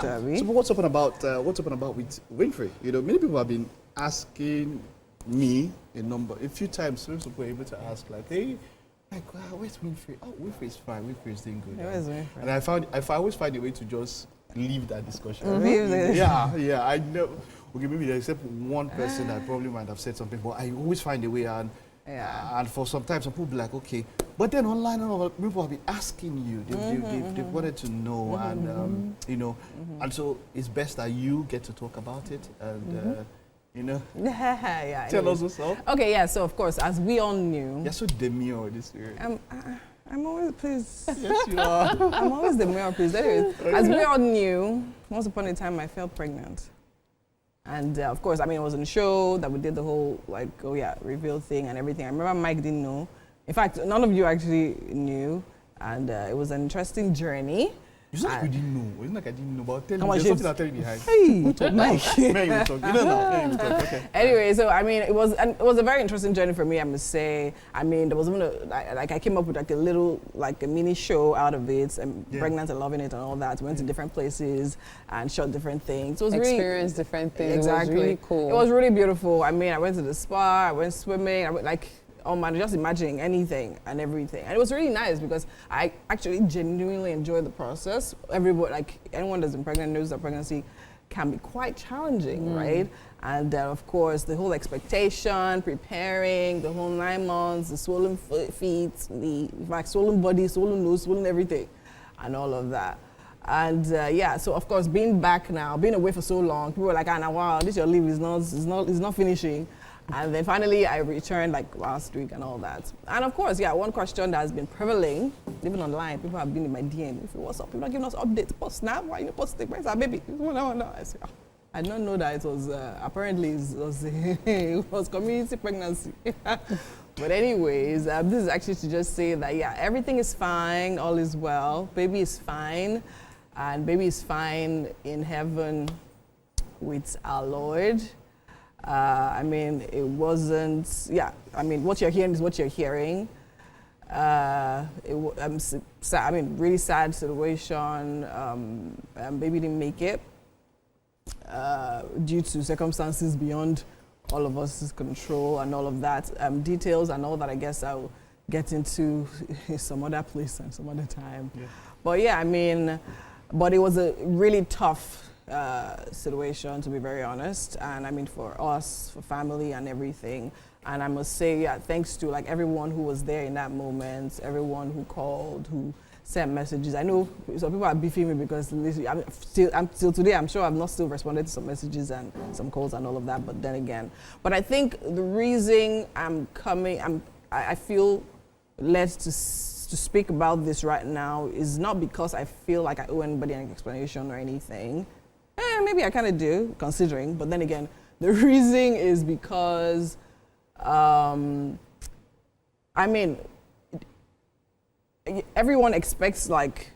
Yeah. So what's up and about with Winfrey? You know, many people have been asking me a few times. Some people were able to ask like, hey, like, wow, where's Winfrey? Oh, Winfrey's fine. Winfrey's doing good. Where's Winfrey? And I always find a way to just leave that discussion. Mm-hmm. I know. Okay, maybe except one person that probably might have said something, but I always find a way, and for some time, some people be like, okay, but then online, people have been asking you. They wanted to know, and you know, and so it's best that you get to talk about it, and you know, tell us what's up. Okay, yeah. So of course, as we all knew, you're so demure this year. I'm always pleased. Yes, you are. I'm always demure, pleased. Anyways, as we all knew, once upon a time, I fell pregnant. And of course, I mean, it was on the show that we did the whole, like, reveal thing and everything. I remember Mike didn't know. In fact, none of you actually knew. And it was an interesting journey. It's not like you didn't know. It's not like I didn't know, but there's something I'll tell you behind. Hey, Mike. Okay. Anyway, so I mean, it was a very interesting journey for me, I must say. I mean, there was I came up with like a little, like a mini show out of it, and pregnant and loving it and all that. We went to different places and shot different things. It was experienced different things. Exactly. It was really cool. It was really beautiful. I mean, I went to the spa, I went swimming, I went like, oh man, just imagining anything and everything. And it was really nice because I actually genuinely enjoyed the process. Everybody, like anyone that's been pregnant knows that pregnancy can be quite challenging, right? And of course, the whole expectation, preparing, the whole 9 months, the swollen feet, the swollen body, swollen nose, swollen everything, and all of that. And so of course, being back now, being away for so long, people were like, "Ah, wow, this your leave is not finishing." And then finally, I returned like last week and all that. And of course, one question that has been prevailing, even online, people have been in my DM. If what's up, people are giving us updates. Post snap, why you post the where's our baby? I said, I did not know that it was apparently it was community pregnancy. But anyways, this is actually to just say that everything is fine, all is well, baby is fine, and baby is fine in heaven with our Lord. I mean, it wasn't, I mean, what you're hearing is what you're hearing. Really sad situation. Baby didn't make it due to circumstances beyond all of us' control and all of that. Details and all that, I guess I'll get into some other place and some other time. Yeah. But I mean, but it was a really tough situation, to be very honest, and I mean for us, for family and everything. And I must say, thanks to like everyone who was there in that moment, everyone who called, who sent messages. I know some people are beefing me because I'm still today, I'm sure I've not still responded to some messages and some calls and all of that, but then again. But I think the reason I feel led to speak about this right now is not because I feel like I owe anybody an explanation or anything. Maybe I kind of do, considering, but then again, the reason is because, I mean, everyone expects, like,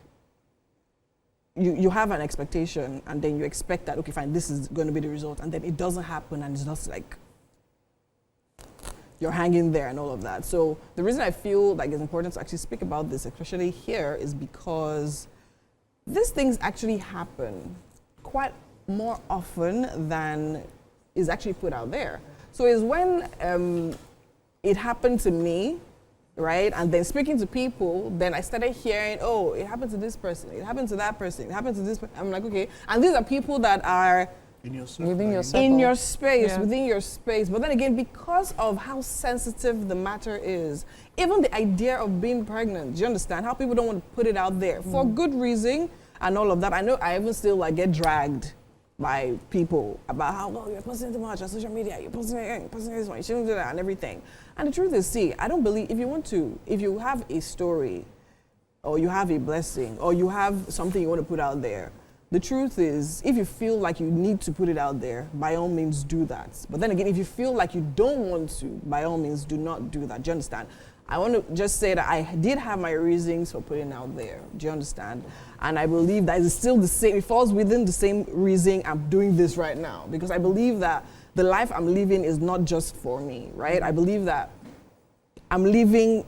you have an expectation, and then you expect that, okay, fine, this is going to be the result, and then it doesn't happen, and it's just like, you're hanging there and all of that. So the reason I feel like it's important to actually speak about this, especially here, is because these things actually happen quite more often than is actually put out there. So it's when it happened to me, right? And then speaking to people, then I started hearing, oh, it happened to this person, it happened to that person, it happened to this person. I'm like, okay. And these are people that are in your circle, within your circle. In your space, within your space. But then again, because of how sensitive the matter is, even the idea of being pregnant, do you understand? How people don't want to put it out there for good reason and all of that. I know I even still like get dragged by people about how, oh, you're posting too much on social media, you're posting this one, you shouldn't do that and everything. And the truth is, see, I don't believe, if you have a story or you have a blessing or you have something you want to put out there, the truth is, if you feel like you need to put it out there, by all means do that. But then again, if you feel like you don't want to, by all means do not do that. Do you understand? I want to just say that I did have my reasons for putting it out there. Do you understand? And I believe that it's still the same, it falls within the same reason I'm doing this right now. Because I believe that the life I'm living is not just for me, right? I believe that I'm living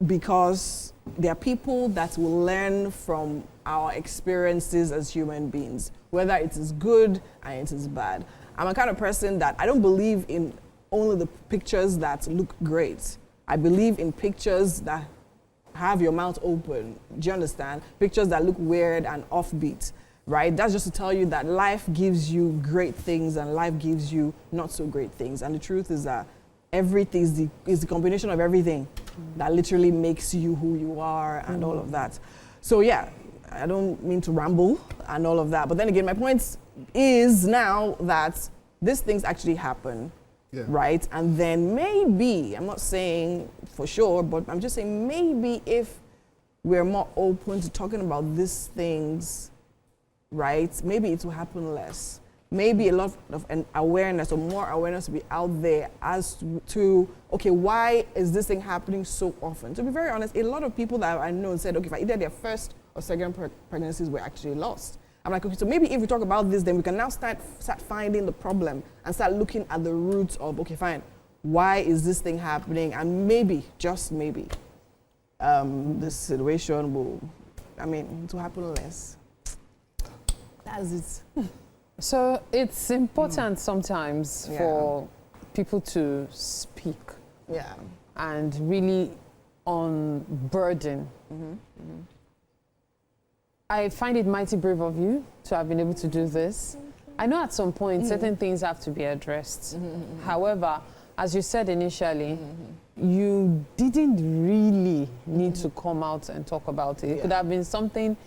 because there are people that will learn from our experiences as human beings, whether it is good and it is bad. I'm a kind of person that I don't believe in only the pictures that look great. I believe in pictures that have your mouth open. Do you understand? Pictures that look weird and offbeat, right? That's just to tell you that life gives you great things and life gives you not so great things. And the truth is that everything is the combination of everything that literally makes you who you are and all of that. So yeah, I don't mean to ramble and all of that. But then again, my point is now that these things actually happen. Yeah. Right? And then maybe, I'm not saying for sure, but I'm just saying maybe if we're more open to talking about these things, right, maybe it will happen less. Maybe a lot of an awareness or more awareness will be out there as to, okay, why is this thing happening so often? To be very honest, a lot of people that I know said, okay, either their first or second pregnancies were actually lost. I'm like, okay, so maybe if we talk about this, then we can now start finding the problem and start looking at the roots of, okay, fine, why is this thing happening? And maybe, just maybe, this situation will, it will happen less. That's it. So it's important sometimes for people to speak. Yeah. And really unburden. I find it mighty brave of you to have been able to do this. I know at some point certain things have to be addressed. However, as you said initially, you didn't really need to come out and talk about it. It could have been something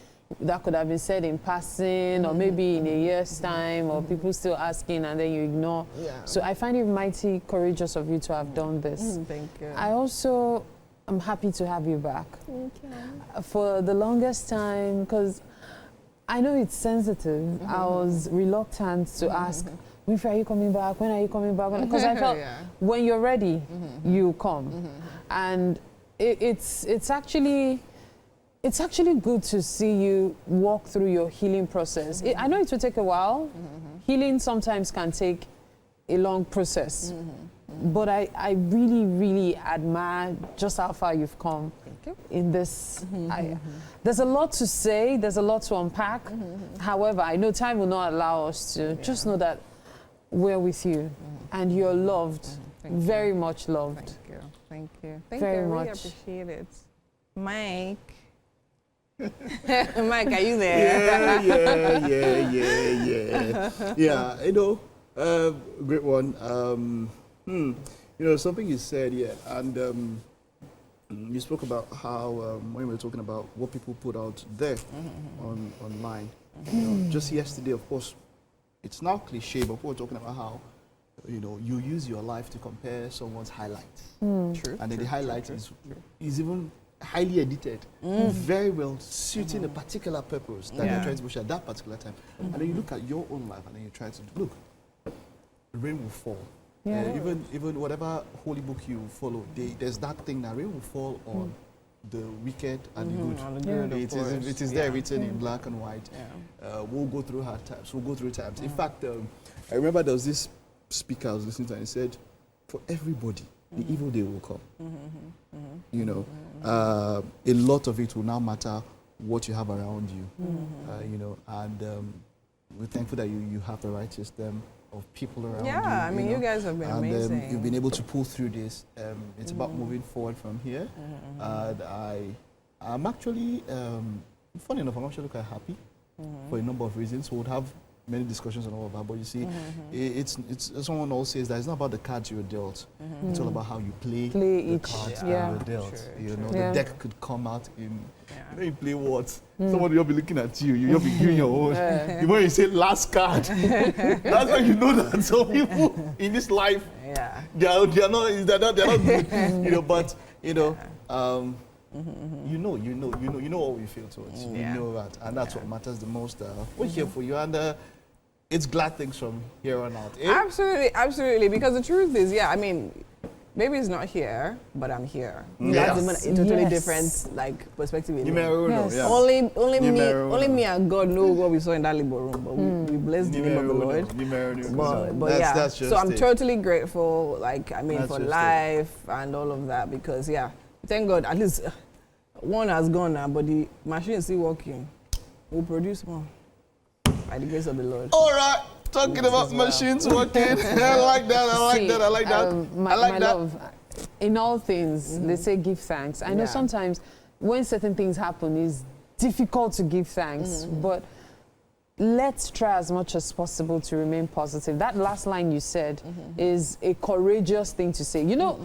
that could have been said in passing or maybe in a year's time or people still asking and then you ignore. So I find it mighty courageous of you to have done this. Thank you. I also I'm happy to have you back. Thank you. For the longest time, because I know it's sensitive, I was reluctant to ask, Winfrey, are you coming back? When are you coming back? Because I felt when you're ready, you come. And it's actually good to see you walk through your healing process. I know it will take a while. Healing sometimes can take a long process. But I really, really admire just how far you've come in this. There's a lot to say, there's a lot to unpack. However, I know time will not allow us to. Just know that we're with you and you're loved, very much loved. Thank you. Thank you. Thank very you. I really much. Appreciate it. Mike. Mike, are you there? Yeah, great one. Something you said, and you spoke about how when we were talking about what people put out there online. Just yesterday, of course, it's now cliche, but we were talking about how you use your life to compare someone's highlights. True. And then the highlight is even highly edited, very well suiting a particular purpose that you're trying to push at that particular time. And then you look at your own life and then you try to look, the rain will fall. Even whatever holy book you follow, there's that thing that rain will fall on the wicked and the good. It is there written in black and white. We'll go through hard times. We'll go through times. In fact, I remember there was this speaker I was listening to and he said, for everybody, the evil day will come. A lot of it will now matter what you have around you. And we're thankful that you have the right system of people around you. You guys have been amazing. You've been able to pull through this. It's about moving forward from here. And I'm actually, funny enough, I'm actually quite happy for a number of reasons. We would have many discussions and all of that, but you see, it's someone always says that it's not about the cards you were dealt. It's all about how you play the cards that you were dealt. The deck could come out in. You play what? Somebody will be looking at you. You'll be giving your own. The moment you say last card, that's when you know that some people in this life, they're not good. But you know what we feel towards. You know that, and that's what matters the most. We're here for you, and it's glad things from here on out. Absolutely. Because the truth is, maybe it's not here, but I'm here. That's a totally different perspective. Only me and God know what we saw in that labor room, but we bless the name of the Lord. But so I'm totally grateful, for life and all of that, because thank God at least one has gone now, but the machine is still working. we'll produce more. By the grace of the Lord. All right. Talking about machines working. I like that. I like that. I like that. I like that. Love, in all things, they say give thanks. I know sometimes when certain things happen, it's difficult to give thanks, but let's try as much as possible to remain positive. That last line you said is a courageous thing to say. You know,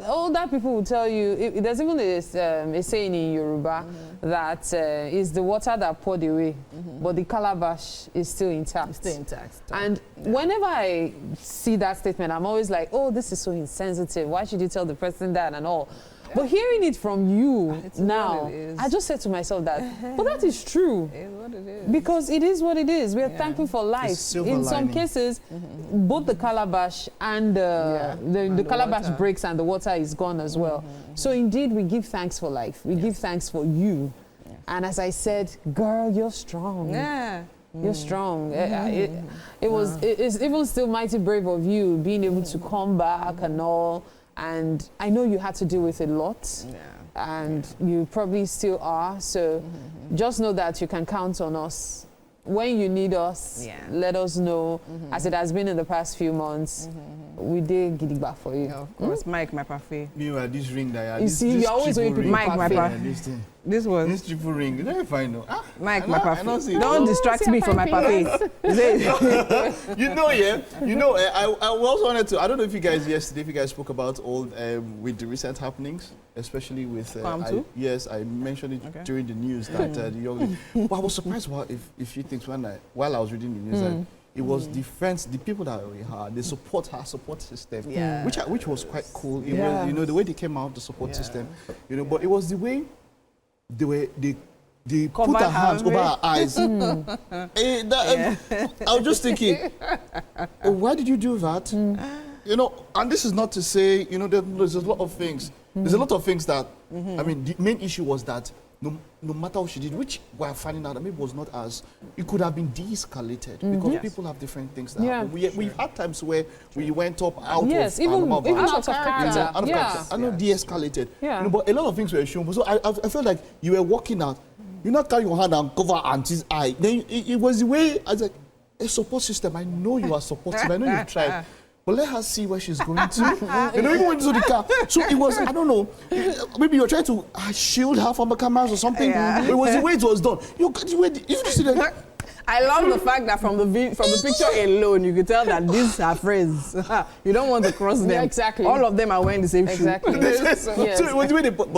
older people will tell you, there's even a saying in Yoruba that is the water that poured away, but the calabash is still intact. It's still intact. And whenever I see that statement, I'm always like, oh, this is so insensitive. Why should you tell the person that and all? But hearing it from you now, I just said to myself that, but that is true. It is what it is. Because it is what it is. We are thankful for life. In some cases, both the calabash and the calabash breaks and the water is gone as well. So indeed, we give thanks for life. We give thanks for you. And as I said, girl, you're strong. Yeah. You're strong. It's even still mighty brave of you being able to come back and all. And I know you had to deal with a lot, and you probably still are. So just know that you can count on us. When you need us, let us know. As it has been in the past few months, we did gidigba for you. Of course, Mike, my parfait. Meanwhile, this ring that you see, you're always going to Mike, my parfait. This one. This triple ring. You don't find no. Mike, my parfait. Don't distract me from my parfait. You know, I also wanted to. I don't know if you guys spoke about all with the recent happenings, especially with. Yes, I mentioned it during the news that the young lady. But I was surprised about if you think while I was reading the news that it was the people that we had, they support her support system, which was quite cool. It was, you know, the way they came out, the support system, you know, but it was the way they put their hands over her eyes. I was just thinking, why did you do that? You know, and this is not to say, you know, there's a lot of things. There's a lot of things that, I mean, the main issue was that no matter what she did, which we're finding out that maybe was not as, it could have been de-escalated because people have different things that happen. We've had times where we went up out of character. I know de-escalated. You know, but a lot of things were shown. So I felt like you were walking out, you not carry your hand and cover auntie's eye. Then it was the way, I was like, a support system. I know you are supportive. I know you've tried. But let her see where she's going to. You know, even went into the car. So it was, I don't know, maybe you're trying to shield her from the cameras or something. It was the way it was done. You see that. I love the fact that from the picture alone, you could tell that these are friends. You don't want to cross them. Exactly. All of them are wearing the same shoe. So it was the way they, but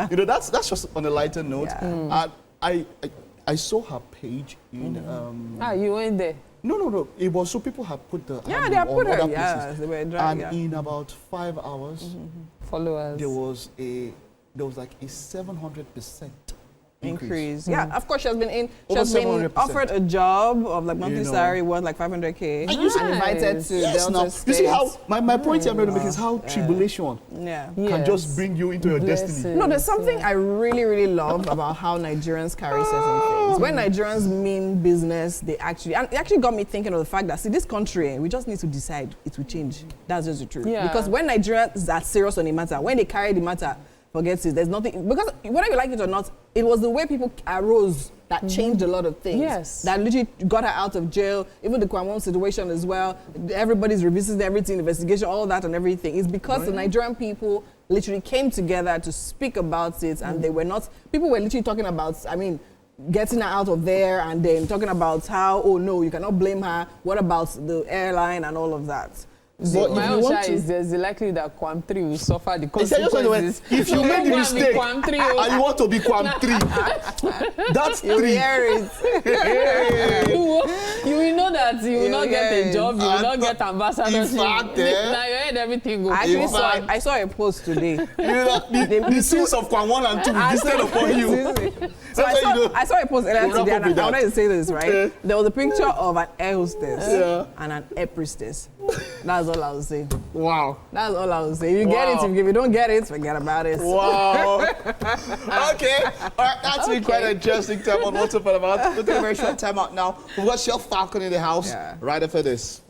you know, that's just on a lighter note. And I saw her page in. You went there. No. It was so people have put the they have put her. They were and in about 5 hours, followers. There was like a 700% increase. Yeah, of course she has been offered a job of like monthly salary worth like 500K and invited to Delta State. You see how my point I'm going to make is how tribulation can just bring you into your destiny. No, there's something I really love about how Nigerians carry certain things. When Nigerians mean business, it actually got me thinking of the fact that, see, this country, we just need to decide it will change. That's just the truth. Because when Nigerians are serious on the matter, when they carry the matter, forget it. There's nothing, because whether you like it or not, it was the way people arose that changed a lot of things. That literally got her out of jail. Even the Kwamon situation as well. Everybody's revisiting everything, investigation, all that and everything. It's because the Nigerian people literally came together to speak about it, and they were not. People were literally talking about, I mean, getting her out of there, and then talking about how, oh no, you cannot blame her. What about the airline and all of that? So my own share is there's the likelihood that Quam 3 will suffer the consequences. If you make the mistake and you want to be Quam 3, that's 3. You will know that you will not get a job, you will not get ambassadorship. In fact, now you heard everything go. I saw a post today. The sins of Quam 1 and 2 will descend upon you. So I saw a post earlier today, and I wanted to say this, right? There was a picture of an air hostess and an air priestess. That's all I was saying. Wow. That's all I was saying. You get it. If you don't get it, forget about it. Wow. Okay. All right. That's been quite an interesting time on What's Up and About. We'll take a very short time out now. We've got Chef Falcon in the house right after this.